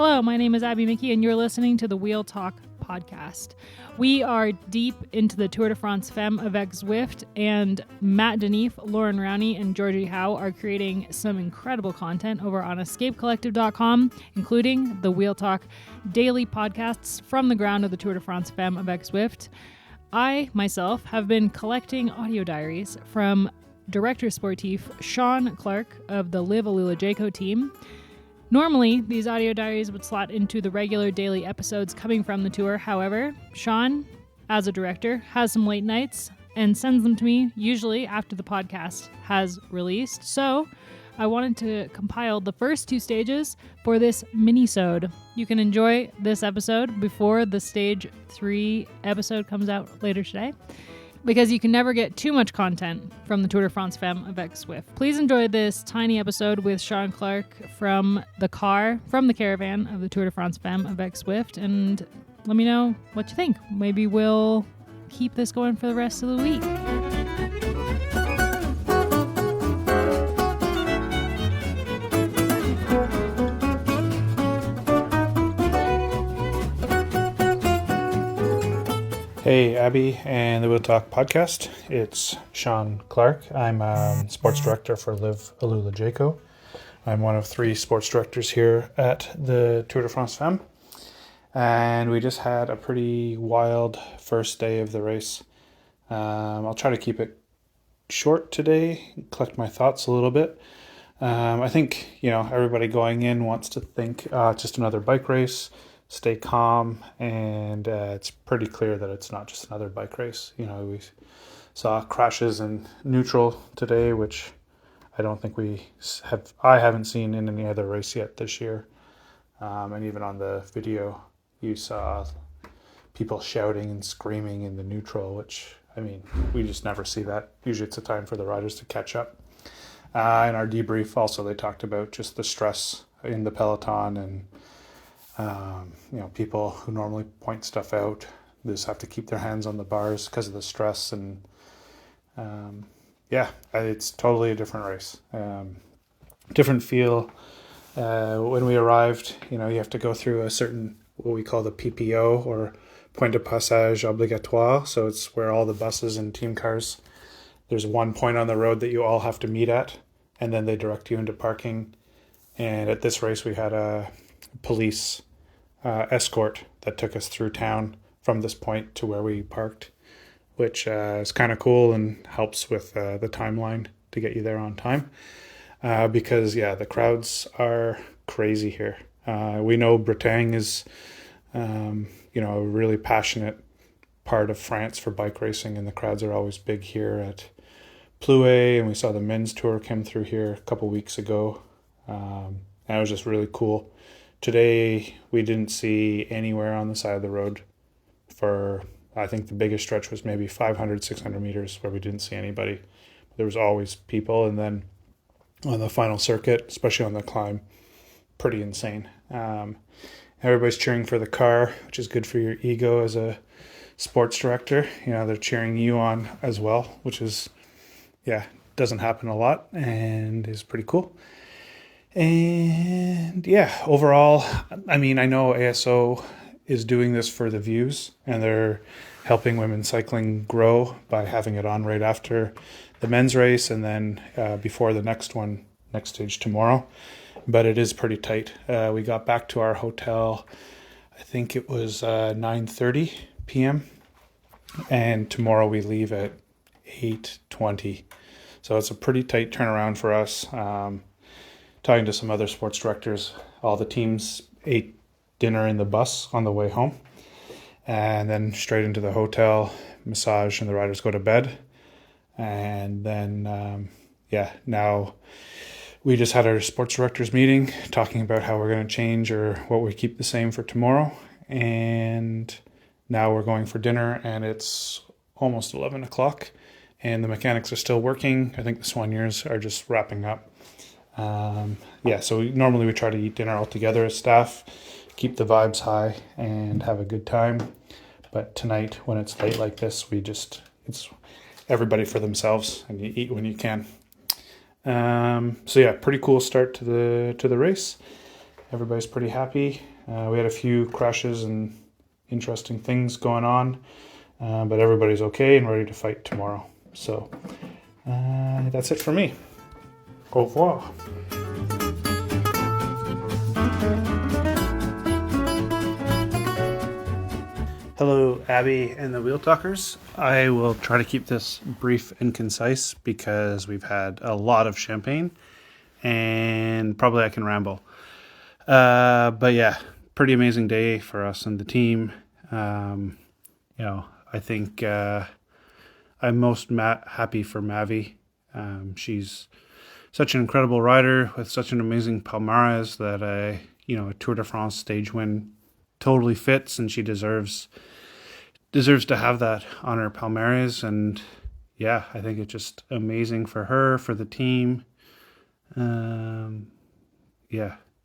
Hello, my name is Abby Mickey, and you're listening to the Wheel Talk podcast. We are deep into the Tour de France Femmes, avec Zwift, and Matt Denif, Lauren Rowney, and Georgie Howe are creating some incredible content over on escapecollective.com, including the Wheel Talk daily podcasts from the ground of the Tour de France Femmes, avec Zwift. I, myself, have been collecting audio diaries from Director Sportif Shawn Clarke of the Liv AlUla Jayco team. Normally, these audio diaries would slot into the regular daily episodes coming from the tour. However, Shawn, as a director, has some late nights and sends them to me, usually after the podcast has released. So I wanted to compile the first two stages for this mini-sode. You can enjoy this episode before the Stage 3 episode comes out later today, because you can never get too much content from the Tour de France Femmes avec Zwift. Please enjoy this tiny episode with Shawn Clarke from the caravan of the Tour de France Femmes avec Zwift, and let me know what you think. Maybe we'll keep this going for the rest of the week. Hey, Abby and the Wheel Talk podcast. It's Shawn Clarke. I'm a sports director for Liv AlUla Jayco. I'm one of 3 sports directors here at the Tour de France Femmes. And we just had a pretty wild first day of the race. I'll try to keep it short today, collect my thoughts a little bit. I think, everybody going in wants to think just another bike race, stay calm, and it's pretty clear that it's not just another bike race. We saw crashes in neutral today, which I don't think I haven't seen in any other race yet this year. And even on the video, you saw people shouting and screaming in the neutral, which, we just never see that. Usually it's a time for the riders to catch up. In our debrief also, they talked about just the stress in the peloton and people who normally point stuff out, they just have to keep their hands on the bars because of the stress. And it's totally a different race. Different feel. When we arrived, you have to go through a certain, what we call the PPO, or point de passage obligatoire. So it's where all the buses and team cars, there's one point on the road that you all have to meet at, and then they direct you into parking. And at this race, we had a police escort that took us through town from this point to where we parked, which is kind of cool and helps with the timeline to get you there on time. Because the crowds are crazy here. We know Bretagne is, a really passionate part of France for bike racing, and the crowds are always big here at Plouay, and we saw the men's tour come through here a couple weeks ago, and it was just really cool. Today, we didn't see anywhere on the side of the road for, I think the biggest stretch was maybe 500, 600 meters where we didn't see anybody. There was always people. And then on the final circuit, especially on the climb, pretty insane. Everybody's cheering for the car, which is good for your ego as a sports director. They're cheering you on as well, which is, doesn't happen a lot and is pretty cool. And overall, I know ASO is doing this for the views, and they're helping women's cycling grow by having it on right after the men's race and then before the next stage tomorrow. But it is pretty tight. We got back to our hotel, I think it was 9:30 p.m. and tomorrow we leave at 8:20. So it's a pretty tight turnaround for us. Talking to some other sports directors, all the teams ate dinner in the bus on the way home, and then straight into the hotel, massage, and the riders go to bed. And then, now we just had our sports directors meeting talking about how we're going to change or what we keep the same for tomorrow. And now we're going for dinner, and it's almost 11 o'clock, and the mechanics are still working. I think the soigneurs are just wrapping up. So normally we try to eat dinner all together as staff, keep the vibes high and have a good time. But tonight, when it's late like this, it's everybody for themselves, and you eat when you can. Pretty cool start to the race. everybody's pretty happy. We had a few crashes and interesting things going on, but everybody's okay and ready to fight tomorrow. So that's it for me. Au revoir. Hello, Abby and the Wheel Talkers. I will try to keep this brief and concise because we've had a lot of champagne and probably I can ramble. But yeah, pretty amazing day for us and the team. I think I'm most happy for Mavi. She's such an incredible rider with such an amazing palmarès that a Tour de France stage win totally fits, and she deserves to have that on her palmarès. And yeah, I think it's just amazing for her, for the team.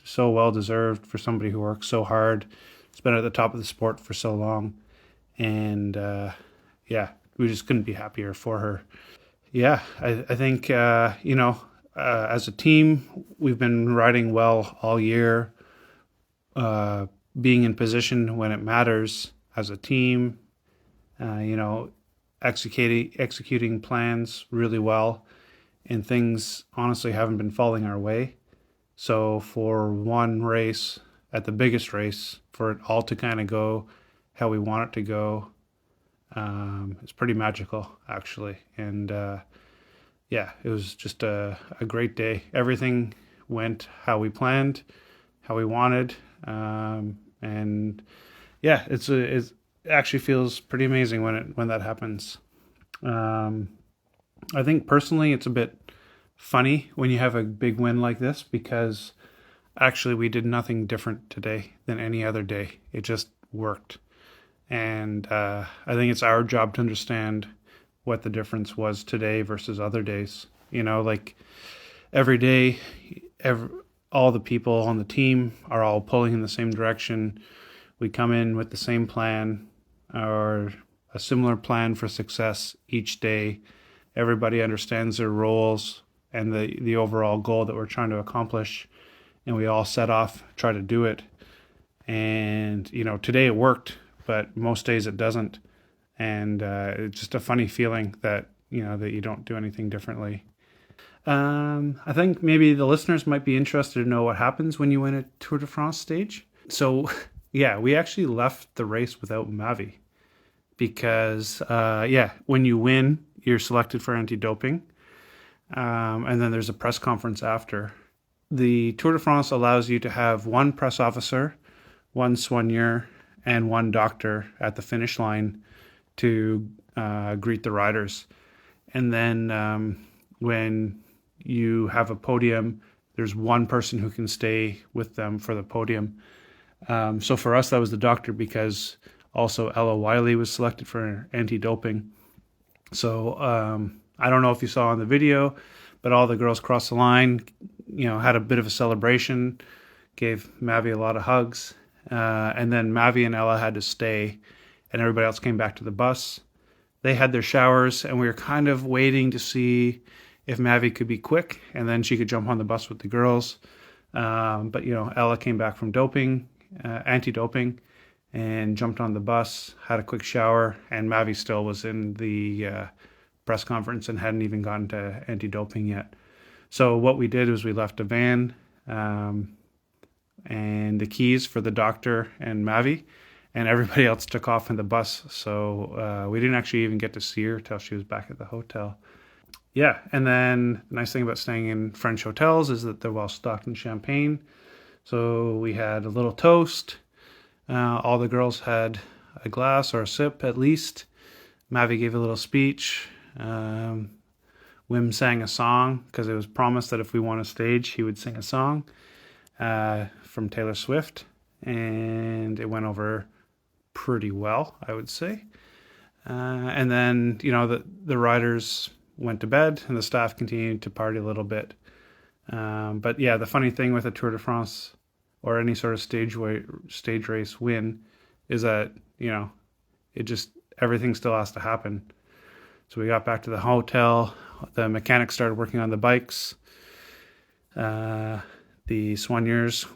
So well deserved for somebody who works so hard. It's been at the top of the sport for so long, and we just couldn't be happier for her. Yeah, I think as a team, we've been riding well all year, being in position when it matters as a team, executing plans really well, and things honestly haven't been falling our way. So for one race, at the biggest race, for it all to kind of go how we want it to go, it's pretty magical, actually. And it was just a great day. Everything went how we planned, how we wanted, it actually feels pretty amazing when that happens. I think personally, it's a bit funny when you have a big win like this, because actually we did nothing different today than any other day. It just worked. And I think it's our job to understand what the difference was today versus other days. Like every day, all the people on the team are all pulling in the same direction. We come in with the same plan or a similar plan for success each day. Everybody understands their roles and the overall goal that we're trying to accomplish, and we all set off, try to do it. And today it worked, but most days it doesn't. And it's just a funny feeling that that you don't do anything differently. I think maybe the listeners might be interested to know what happens when you win a Tour de France stage. So yeah, we actually left the race without Mavi because when you win, you're selected for anti-doping. And then there's a press conference after. The Tour de France allows you to have one press officer, one soigneur, and one doctor at the finish line to greet the riders. And then when you have a podium, there's one person who can stay with them for the podium. So for us, that was the doctor, because also Ella Wiley was selected for anti-doping. So I don't know if you saw on the video, but all the girls crossed the line, had a bit of a celebration, gave Mavi a lot of hugs. And then Mavi and Ella had to stay, and everybody else came back to the bus. They had their showers, and we were kind of waiting to see if Mavi could be quick, and then she could jump on the bus with the girls. But Ella came back from anti-doping, and jumped on the bus, had a quick shower, and Mavi still was in the press conference and hadn't even gotten to anti-doping yet. So what we did was we left a van and the keys for the doctor and Mavi, and everybody else took off in the bus. So we didn't actually even get to see her till she was back at the hotel. Yeah, and then the nice thing about staying in French hotels is that they're well stocked in champagne. So we had a little toast. All the girls had a glass or a sip at least. Mavi gave a little speech. Wim sang a song, because it was promised that if we won a stage, he would sing a song from Taylor Swift. And it went over pretty well, I would say. And then, the riders went to bed and the staff continued to party a little bit. But yeah, the funny thing with a Tour de France or any sort of stage race win is that, everything still has to happen. So we got back to the hotel. The mechanics started working on the bikes. The soigneurs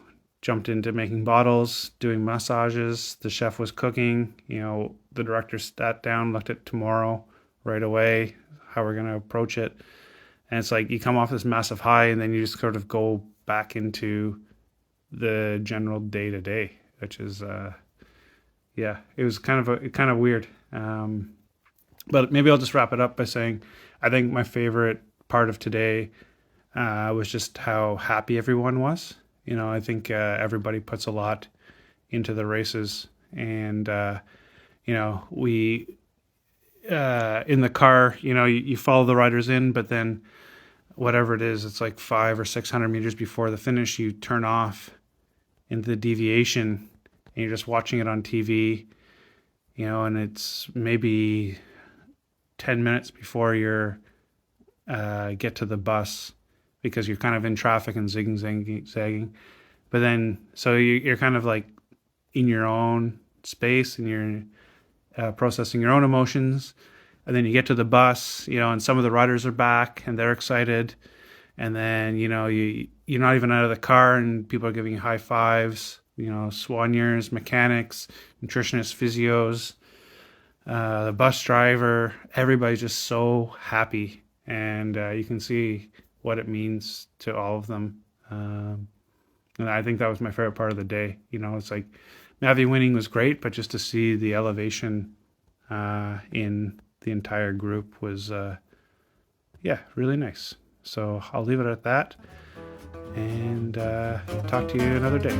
jumped into making bottles, doing massages. The chef was cooking. The director sat down, looked at tomorrow right away, how we're going to approach it. And it's like you come off this massive high, and then you just sort of go back into the general day to day, which is, it was kind of weird. But maybe I'll just wrap it up by saying, I think my favorite part of today was just how happy everyone was. I think everybody puts a lot into the races, and we in the car, you follow the riders in, but then whatever it is, it's like 500 or 600 meters before the finish, you turn off into the deviation, and you're just watching it on TV, and it's maybe 10 minutes before you're get to the bus, because you're kind of in traffic and zigzagging. But then, so you're kind of like in your own space, and you're processing your own emotions. And then you get to the bus, and some of the riders are back and they're excited. And then, you're not even out of the car, and people are giving you high fives, soigneurs, mechanics, nutritionists, physios, the bus driver. Everybody's just so happy. And you can see what it means to all of them. And I think that was my favorite part of the day. It's like Mavi winning was great, but just to see the elevation in the entire group was, really nice. So I'll leave it at that, and talk to you another day.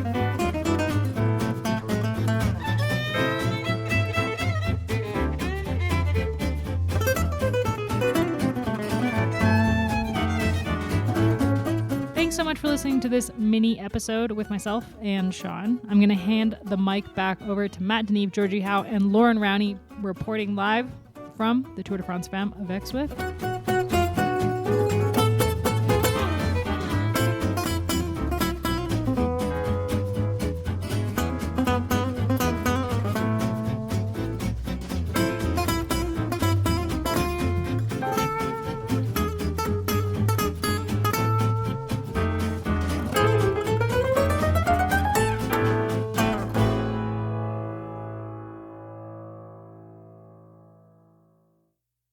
So much for listening to this mini episode with myself and Shawn. I'm going to hand the mic back over to Matt Deneve, Georgie Howe, and Lauren Rowney, reporting live from the Tour de France Femmes avec Zwift.